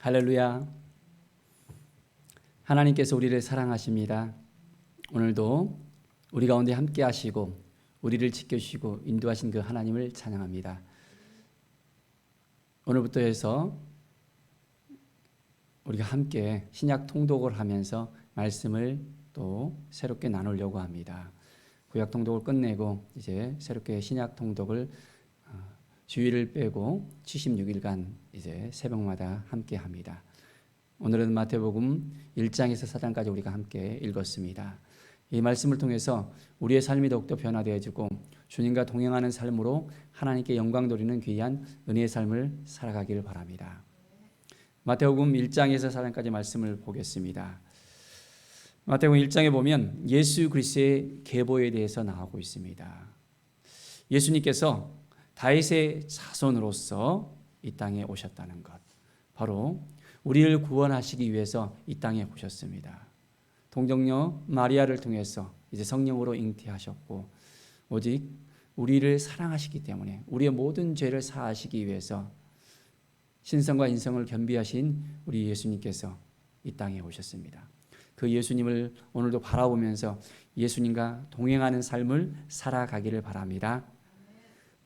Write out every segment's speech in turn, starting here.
할렐루야. 하나님께서 우리를 사랑하십니다. 오늘도 우리 가운데 함께 하시고 우리를 지켜주시고 인도하신 그 하나님을 찬양합니다. 오늘부터 해서 우리가 함께 신약 통독을 하면서 말씀을 또 새롭게 나누려고 합니다. 구약 통독을 끝내고 이제 새롭게 신약 통독을 주일을 빼고 76일간 이제 새벽마다 함께 합니다. 오늘은 마태복음 1장에서 4장까지 우리가 함께 읽었습니다. 이 말씀을 통해서 우리의 삶이 더욱더 변화되어지고 주님과 동행하는 삶으로 하나님께 영광 돌리는 귀한 은혜의 삶을 살아가기를 바랍니다. 마태복음 1장에서 4장까지 말씀을 보겠습니다. 마태복음 1장에 보면 예수 그리스도의 계보에 대해서 나오고 있습니다. 예수님께서 다윗의 자손으로서 이 땅에 오셨다는 것, 바로 우리를 구원하시기 위해서 이 땅에 오셨습니다. 동정녀 마리아를 통해서 이제 성령으로 잉태하셨고 오직 우리를 사랑하시기 때문에 우리의 모든 죄를 사하시기 위해서 신성과 인성을 겸비하신 우리 예수님께서 이 땅에 오셨습니다. 그 예수님을 오늘도 바라보면서 예수님과 동행하는 삶을 살아가기를 바랍니다.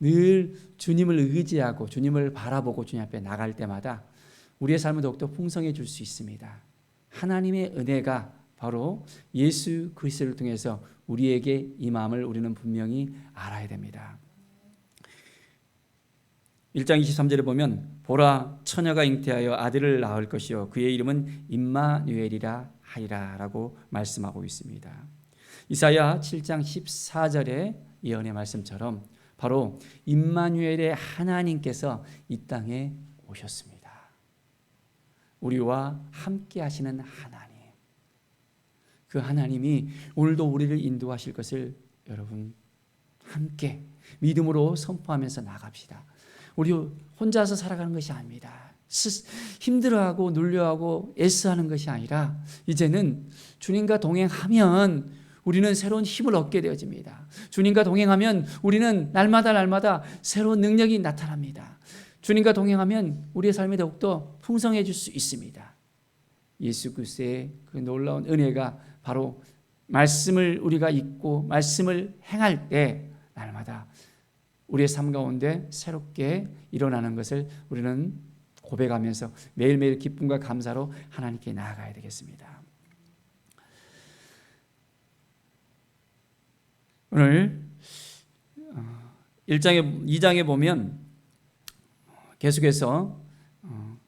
늘 주님을 의지하고 주님을 바라보고 주님 앞에 나갈 때마다 우리의 삶은 더욱더 풍성해질 수 있습니다. 하나님의 은혜가 바로 예수 그리스도를 통해서 우리에게 임함을 우리는 분명히 알아야 됩니다. 1장 23절에 보면 보라 처녀가 잉태하여 아들을 낳을 것이요 그의 이름은 임마누엘이라 하리라 라고 말씀하고 있습니다. 이사야 7장 14절의 예언의 말씀처럼 바로 임마누엘의 하나님께서 이 땅에 오셨습니다. 우리와 함께 하시는 하나님, 그 하나님이 오늘도 우리를 인도하실 것을 여러분 함께 믿음으로 선포하면서 나갑시다. 우리 혼자서 살아가는 것이 아닙니다. 힘들어하고 눌려하고 애쓰하는 것이 아니라 이제는 주님과 동행하면 우리는 새로운 힘을 얻게 되어집니다. 주님과 동행하면 우리는 날마다 새로운 능력이 나타납니다. 주님과 동행하면 우리의 삶이 더욱더 풍성해질 수 있습니다. 예수 그리스도의 그 놀라운 은혜가 바로 말씀을 우리가 읽고 말씀을 행할 때 날마다 우리의 삶 가운데 새롭게 일어나는 것을 우리는 고백하면서 매일매일 기쁨과 감사로 하나님께 나아가야 되겠습니다. 오늘 2장에 보면 계속해서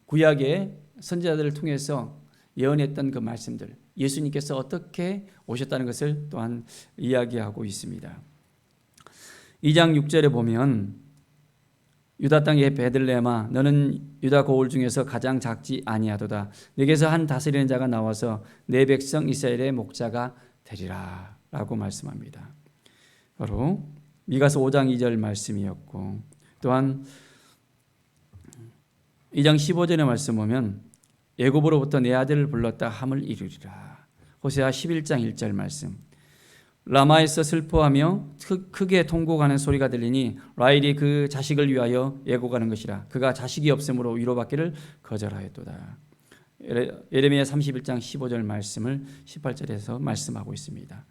구약의 선지자들을 통해서 예언했던 그 말씀들, 예수님께서 어떻게 오셨다는 것을 또한 이야기하고 있습니다. 2장 6절에 보면 유다 땅의 베들레헴아 너는 유다 고을 중에서 가장 작지 아니하도다. 내게서 한 다스리는 자가 나와서 내 백성 이스라엘의 목자가 되리라 라고 말씀합니다. 바로 미가서 5장 2절 말씀이었고 또한 2장 15절의 말씀 보면 애굽으로부터 내 아들을 불렀다 함을 이루리라. 호세아 11장 1절 말씀 라마에서 슬퍼하며 크게 통곡하는 소리가 들리니 라헬이 그 자식을 위하여 애곡하는 것이라. 그가 자식이 없으므로 위로받기를 거절하였도다. 예레미야 31장 15절 말씀을 18절에서 말씀하고 있습니다.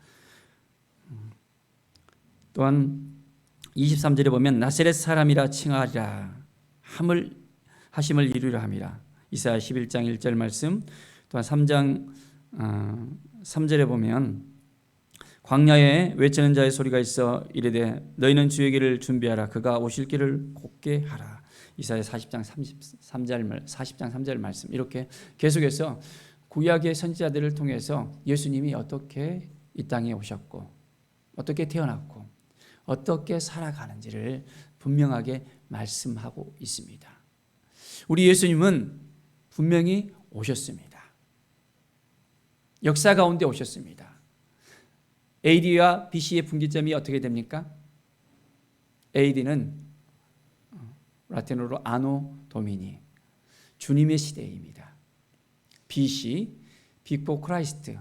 또한 23절에 보면 나세렛 사람이라 칭하리라 하심을 이루려 함이라. 이사야 11장 1절 말씀 또한 3장 3절에 보면 광야에 외치는 자의 소리가 있어 이르되 너희는 주의 길을 준비하라. 그가 오실 길을 곧게 하라. 이사야 40장 3절 말씀. 이렇게 계속해서 구약의 선지자들을 통해서 예수님이 어떻게 이 땅에 오셨고 어떻게 태어났고 어떻게 살아가는지를 분명하게 말씀하고 있습니다. 우리 예수님은 분명히 오셨습니다. 역사 가운데 오셨습니다. AD와 BC의 분기점이 어떻게 됩니까? AD는 라틴어로 아노 도미니, 주님의 시대입니다. BC, 비포 크라이스트,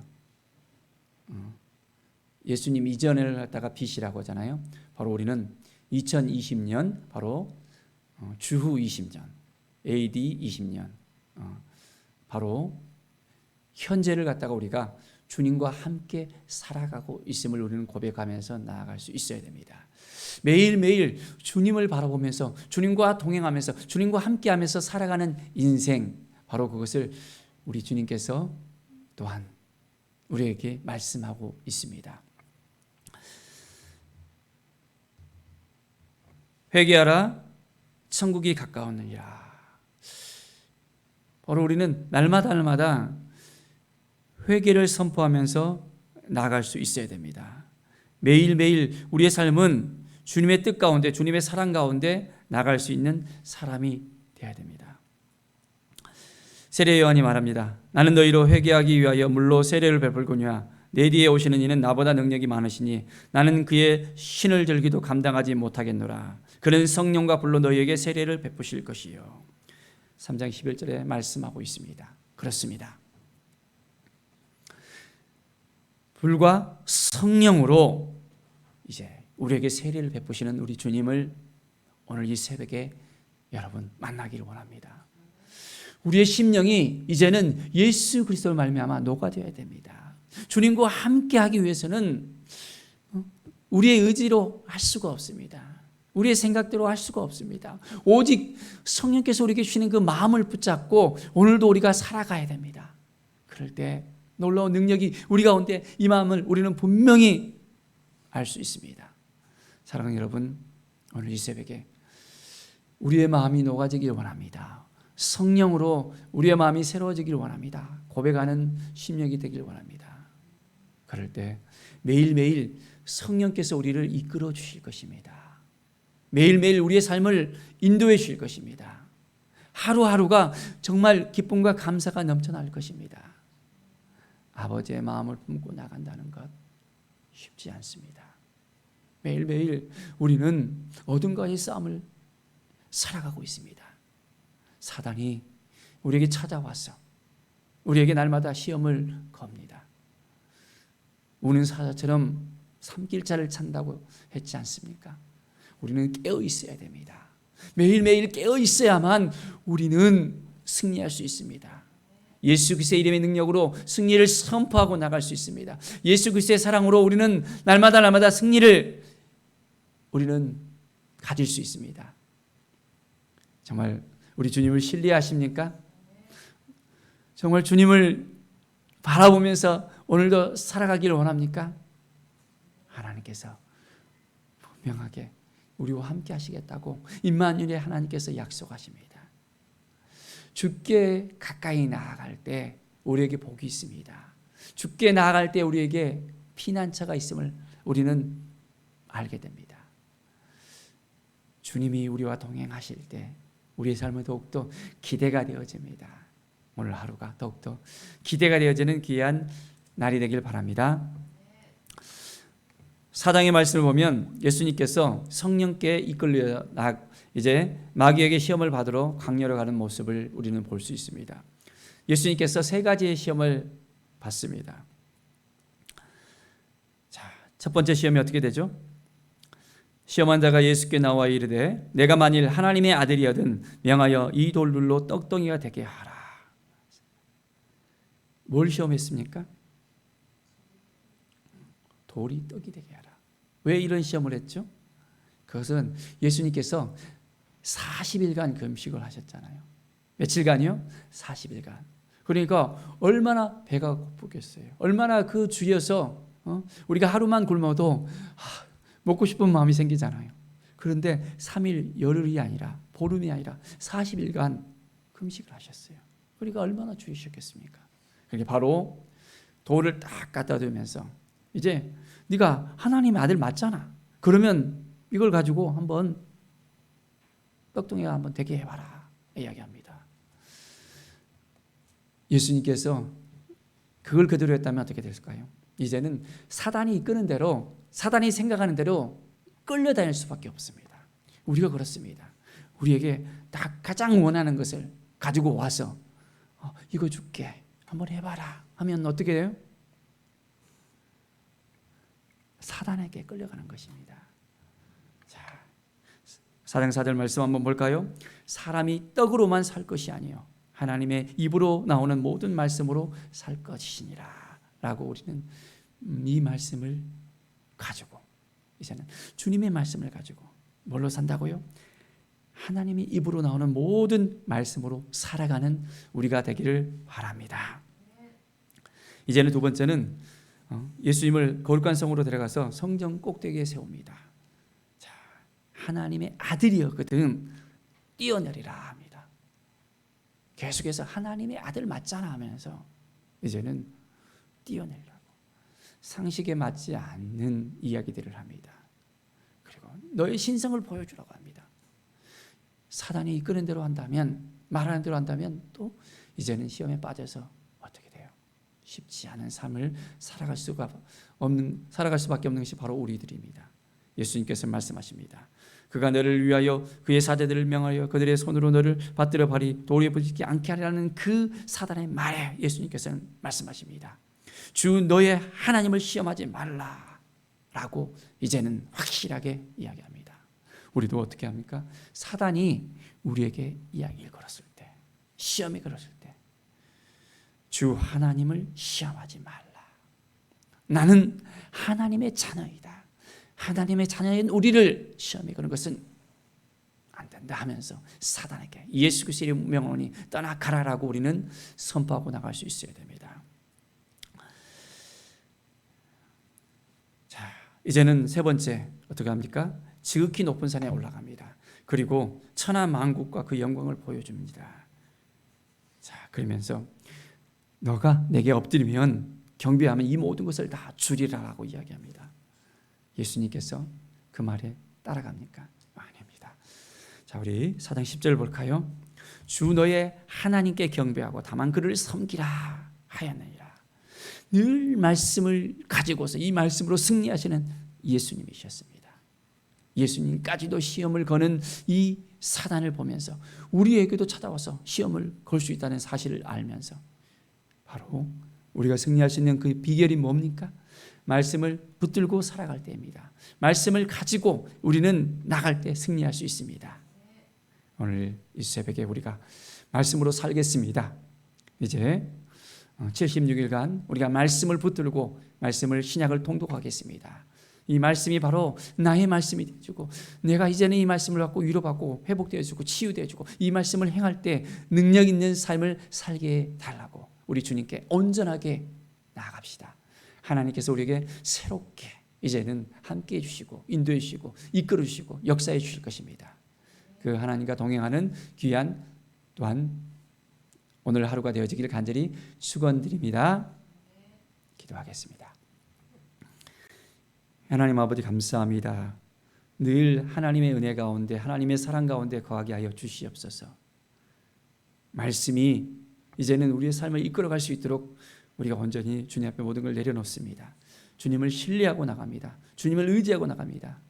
예수님 이전을 갖다가 BC라고 하잖아요. 바로 우리는 2020년 바로 주후 20년 AD 20년 바로 현재를 갖다가 우리가 주님과 함께 살아가고 있음을 우리는 고백하면서 나아갈 수 있어야 됩니다. 매일매일 주님을 바라보면서 주님과 동행하면서 주님과 함께하면서 살아가는 인생, 바로 그것을 우리 주님께서 또한 우리에게 말씀하고 있습니다. 회개하라, 천국이 가까웠느니라. 바로 우리는 날마다 회개를 선포하면서 나아갈 수 있어야 됩니다. 매일매일 우리의 삶은 주님의 뜻 가운데, 주님의 사랑 가운데 나갈 수 있는 사람이 되어야 됩니다. 세례 요한이 말합니다. 나는 너희로 회개하기 위하여 물로 세례를 베풀거니와 내 뒤에 오시는 이는 나보다 능력이 많으시니 나는 그의 신을 들기도 감당하지 못하겠노라. 그는 성령과 불로 너희에게 세례를 베푸실 것이요. 3장 11절에 말씀하고 있습니다. 그렇습니다. 불과 성령으로 이제 우리에게 세례를 베푸시는 우리 주님을 오늘 이 새벽에 여러분 만나기를 원합니다. 우리의 심령이 이제는 예수 그리스도를 말미암아 녹아져야 됩니다. 주님과 함께하기 위해서는 우리의 의지로 할 수가 없습니다. 우리의 생각대로 할 수가 없습니다. 오직 성령께서 우리에게 주시는 그 마음을 붙잡고 오늘도 우리가 살아가야 됩니다. 그럴 때 놀라운 능력이 우리 가운데 이 마음을 우리는 분명히 알 수 있습니다. 사랑하는 여러분, 오늘 이 새벽에 우리의 마음이 녹아지길 원합니다. 성령으로 우리의 마음이 새로워지길 원합니다. 고백하는 심령이 되길 원합니다. 그럴 때 매일매일 성령께서 우리를 이끌어 주실 것입니다. 매일매일 우리의 삶을 인도해 주실 것입니다. 하루하루가 정말 기쁨과 감사가 넘쳐날 것입니다. 아버지의 마음을 품고 나간다는 것 쉽지 않습니다. 매일매일 우리는 어둠과의 싸움을 살아가고 있습니다. 사단이 우리에게 찾아와서 우리에게 날마다 시험을 겁니다. 우는 사자처럼 삼킬자를 찬다고 했지 않습니까? 우리는 깨어 있어야 됩니다. 매일매일 깨어 있어야만 우리는 승리할 수 있습니다. 예수 그리스도의 이름의 능력으로 승리를 선포하고 나갈 수 있습니다. 예수 그리스도의 사랑으로 우리는 날마다 승리를 우리는 가질 수 있습니다. 정말 우리 주님을 신뢰하십니까? 정말 주님을 바라보면서 오늘도 살아가기를 원합니까? 하나님께서 분명하게 우리와 함께 하시겠다고 임마누엘의 하나님께서 약속하십니다. 주께 가까이 나아갈 때 우리에게 복이 있습니다. 주께 나아갈 때 우리에게 피난처가 있음을 우리는 알게 됩니다. 주님이 우리와 동행하실 때 우리의 삶은 더욱더 기대가 되어집니다. 오늘 하루가 더욱더 기대가 되어지는 귀한 날이 되길 바랍니다. 4장의 말씀을 보면 예수님께서 성령께 이끌려 이제 마귀에게 시험을 받으러 광야로 가는 모습을 우리는 볼 수 있습니다. 예수님께서 세 가지의 시험을 받습니다. 자, 첫 번째 시험이 어떻게 되죠? 시험한 자가 예수께 나와 이르되 내가 만일 하나님의 아들이거든 명하여 이 돌들로 떡덩이가 되게 하라. 뭘 시험했습니까? 돌이 떡이 되게 하라. 왜 이런 시험을 했죠? 그것은 예수님께서 40일간 금식을 하셨잖아요. 며칠간이요? 40일간. 그러니까 얼마나 배가 고프겠어요. 얼마나 그 주여서 우리가 하루만 굶어도 먹고 싶은 마음이 생기잖아요. 그런데 3일 열흘이 아니라 보름이 아니라 40일간 금식을 하셨어요. 그러니까 얼마나 주이셨겠습니까? 그게 바로 돌을 딱 갖다 두면서 이제 네가 하나님의 아들 맞잖아. 그러면 이걸 가지고 한번 떡덩이가 한번 되게 해봐라 이야기합니다. 예수님께서 그걸 그대로 했다면 어떻게 됐을까요? 이제는 사단이 이끄는 대로, 사단이 생각하는 대로 끌려다닐 수밖에 없습니다. 우리가 그렇습니다. 우리에게 딱 가장 원하는 것을 가지고 와서 이거 줄게 한번 해봐라 하면 어떻게 돼요? 사단에게 끌려가는 것입니다. 자, 4장 4절 말씀 한번 볼까요? 사람이 떡으로만 살 것이 아니요 하나님의 입으로 나오는 모든 말씀으로 살 것이니라 라고 우리는 이 말씀을 가지고 이제는 주님의 말씀을 가지고 뭘로 산다고요? 하나님의 입으로 나오는 모든 말씀으로 살아가는 우리가 되기를 바랍니다. 이제는 두 번째는 예수님을 거룩한 성으로 데려가서 성전 꼭대기에 세웁니다. 자, 하나님의 아들이었거든 뛰어내리라 합니다. 계속해서 하나님의 아들 맞잖아 하면서 이제는 뛰어내리라고 상식에 맞지 않는 이야기들을 합니다. 그리고 너의 신성을 보여주라고 합니다. 사단이 이끄는 대로 한다면, 말하는 대로 한다면 또 이제는 시험에 빠져서 어떻게 돼요? 쉽지 않은 삶을 살아갈 수밖에 없는 것이 바로 우리들입니다. 예수님께서 말씀하십니다. 그가 너를 위하여 그의 사제들을 명하여 그들의 손으로 너를 받들어 발이 돌에 부딪히지 않게 하리라는 그 사단의 말에 예수님께서는 말씀하십니다. 주 너의 하나님을 시험하지 말라라고 이제는 확실하게 이야기합니다. 우리도 어떻게 합니까? 사단이 우리에게 이야기를 걸었을 때, 시험에 걸었을 때 주 하나님을 시험하지 말라. 나는 하나님의 자녀이다. 하나님의 자녀인 우리를 시험에 거는 것은 안 된다 하면서 사단에게 예수 그리스도의 명령이 떠나가라라고 우리는 선포하고 나갈 수 있어야 됩니다. 자, 이제는 세 번째 어떻게 합니까? 지극히 높은 산에 올라갑니다. 그리고 천하 만국과 그 영광을 보여줍니다. 자, 그러면서 너가 내게 엎드리면 경배하면 이 모든 것을 다 주리라라고 이야기합니다. 예수님께서 그 말에 따라갑니까? 아닙니다. 자, 우리 4장 10절 볼까요? 주 너의 하나님께 경배하고 다만 그를 섬기라 하였느니라. 늘 말씀을 가지고서 이 말씀으로 승리하시는 예수님이셨습니다. 예수님까지도 시험을 거는 이 사단을 보면서 우리에게도 찾아와서 시험을 걸 수 있다는 사실을 알면서 바로 우리가 승리할 수 있는 그 비결이 뭡니까? 말씀을 붙들고 살아갈 때입니다. 말씀을 가지고 우리는 나갈 때 승리할 수 있습니다. 오늘 이 새벽에 우리가 말씀으로 살겠습니다. 이제 76일간 우리가 말씀을 붙들고 말씀을 신약을 통독하겠습니다. 이 말씀이 바로 나의 말씀이 되어주고 내가 이제는 이 말씀을 갖고 위로받고 회복되어주고 치유되어주고 이 말씀을 행할 때 능력 있는 삶을 살게 달라고 우리 주님께 온전하게 나아갑시다. 하나님께서 우리에게 새롭게 이제는 함께해 주시고 인도해 주시고 이끌어 주시고 역사해 주실 것입니다. 그 하나님과 동행하는 귀한 또한 오늘 하루가 되어지기를 간절히 축원드립니다. 기도하겠습니다. 하나님 아버지 감사합니다. 늘 하나님의 은혜 가운데 하나님의 사랑 가운데 거하게 하여 주시옵소서. 말씀이 이제는 우리의 삶을 이끌어갈 수 있도록 우리가 온전히 주님 앞에 모든 걸 내려놓습니다. 주님을 신뢰하고 나갑니다. 주님을 의지하고 나갑니다.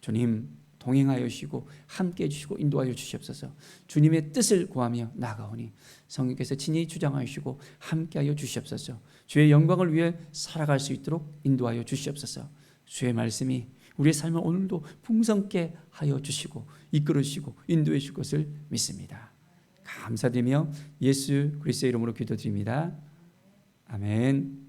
주님 동행하여 주시고 함께해 주시고 인도하여 주시옵소서. 주님의 뜻을 구하며 나아가오니 성령께서 친히 주장하여 주시고 함께하여 주시옵소서. 주의 영광을 위해 살아갈 수 있도록 인도하여 주시옵소서. 주의 말씀이 우리의 삶을 오늘도 풍성케 하여 주시고 이끌어 주시고 인도해 주실 것을 믿습니다. 감사드리며 예수 그리스도의 이름으로 기도드립니다. 아멘.